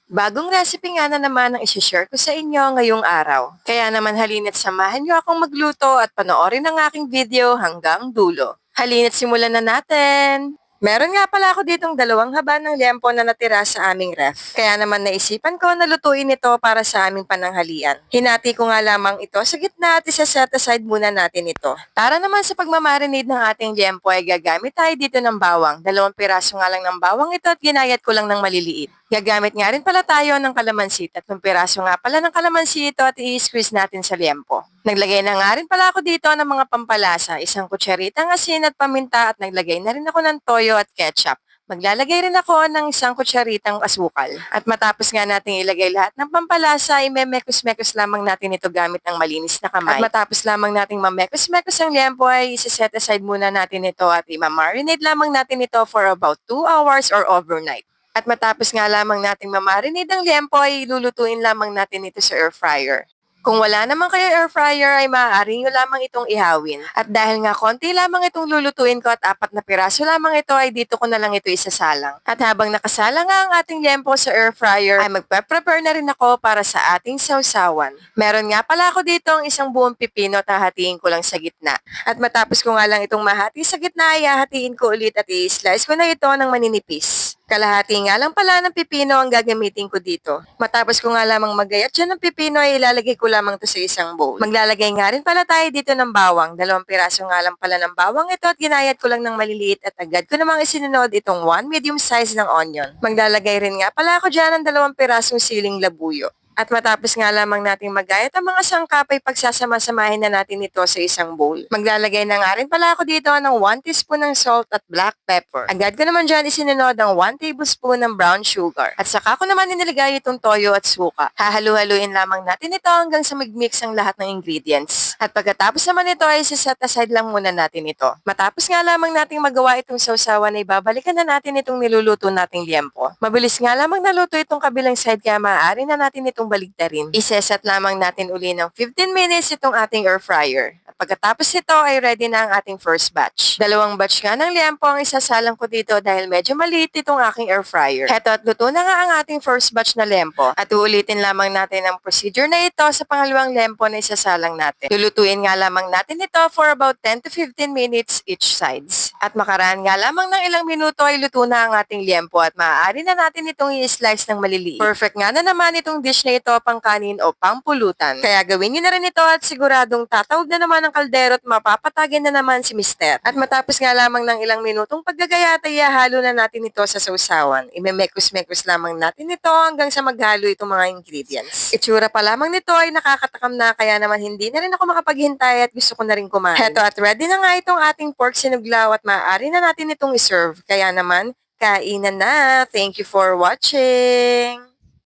Bagong recipe nga na naman ang isi-share ko sa inyo ngayong araw. Kaya naman halina't samahan niyo akong magluto at panoorin ang aking video hanggang dulo. Halina't simulan na natin! Meron nga pala ako ditong dalawang haba ng liempo na natira sa aming ref. Kaya naman naisipan ko na lutuin ito para sa aming pananghalian. Hinati ko nga lamang ito sa gitna at isa-set aside muna natin ito. Para naman sa pagmamarinade ng ating liempo ay gagamit tayo dito ng bawang. 2 piraso nga lang ng bawang ito at ginayat ko lang ng maliliit. Gagamit nga rin pala tayo ng kalamansi. 3 piraso nga pala ng kalamansi ito at i-squeeze natin sa liempo. Naglagay na nga rin pala ako dito ng mga pampalasa, 1 kutsaritang asin at paminta at naglagay na rin ako ng toyo at ketchup. Maglalagay rin ako ng 1 kutsaritang asukal. At matapos nga natin ilagay lahat ng pampalasa, imemekos-mekos lamang natin ito gamit ang malinis na kamay. At matapos lamang nating mamekos-mekos ang liempo ay isa-set aside muna natin ito at i-marinate lamang natin ito for about 2 hours or overnight. At matapos nga lamang nating mamarinate ang liempo ay lulutuin lamang natin ito sa air fryer. Kung wala naman kayo air fryer ay maaari nyo lamang itong ihawin. At dahil nga konti lamang itong lulutuin ko at 4 na piraso lamang ito ay dito ko na lang ito isasalang. At habang nakasala nga ang ating liempo sa air fryer ay magpe-prepare na rin ako para sa ating sausawan. Meron nga pala ako dito ang isang buong pipino at hahatiin ko lang sa gitna. At matapos ko nga lang itong mahati sa gitna ay hahatiin ko ulit at i-slice ko na ito ng maninipis. Kalahati nga lang pala ng pipino ang gagamitin ko dito. Matapos ko nga lamang magayat dyan ng pipino ay ilalagay ko lamang to sa isang bowl. Maglalagay nga rin pala tayo dito ng bawang. 2 piraso nga lang pala ng bawang ito at ginayat ko lang ng maliliit at agad ko namang isinunod itong 1 medium size ng onion. Maglalagay rin nga pala ako dyan ng 2 pirasong siling labuyo. At matapos nga lamang nating magayat ang mga sangkap ay pagsasama-samahin na natin ito sa isang bowl. Maglalagay na nga rin pala ako dito ng 1 teaspoon ng salt at black pepper. Agad ko naman dyan isinunod ang 1 tablespoon ng brown sugar. At saka ko naman inilagay itong toyo at suka. Hahalu-haluin lamang natin ito hanggang sa mag-mix ang lahat ng ingredients. At pagkatapos naman ito ay set aside lang muna natin ito. Matapos nga lamang nating magawa itong sausawan ay babalikan na natin itong niluluto nating liempo. Mabilis nga lamang naluto itong kabilang side kaya maaari na natin itong baligtarin. Iseset lamang natin uli ng 15 minutes itong ating air fryer. At pagkatapos nito ay ready na ang ating first batch. 2 batch nga ng liempo ang isasalang ko dito dahil medyo maliit itong aking air fryer. Heto at luto na nga ang ating first batch na liempo. At uulitin lamang natin ang procedure na ito sa pangalawang liempo na isasalang natin. Lulutuin nga lamang natin ito for about 10 to 15 minutes each sides. At makaraan nga lamang ng ilang minuto ay luto na ang ating liempo at maaari na natin itong i-slice ng maliliit. Perfect nga na naman itong dish na ito pang kanin o pang pulutan. Kaya gawin nyo na rin ito at siguradong tatawag na naman ang kaldero at mapapatagin na naman si Mister. At matapos nga lamang ng ilang minutong paggagayat ay ihalo na natin ito sa sausawan. Imemekos-mekos lamang natin ito hanggang sa maghalo itong mga ingredients. Itsura pa lamang nito ay nakakatakam na kaya naman hindi na rin ako makapaghintay at gusto ko na rin kumain. Heto at ready na nga itong ating pork sinuglaw at maaari na natin itong iserve. Kaya naman, kainan na! Thank you for watching!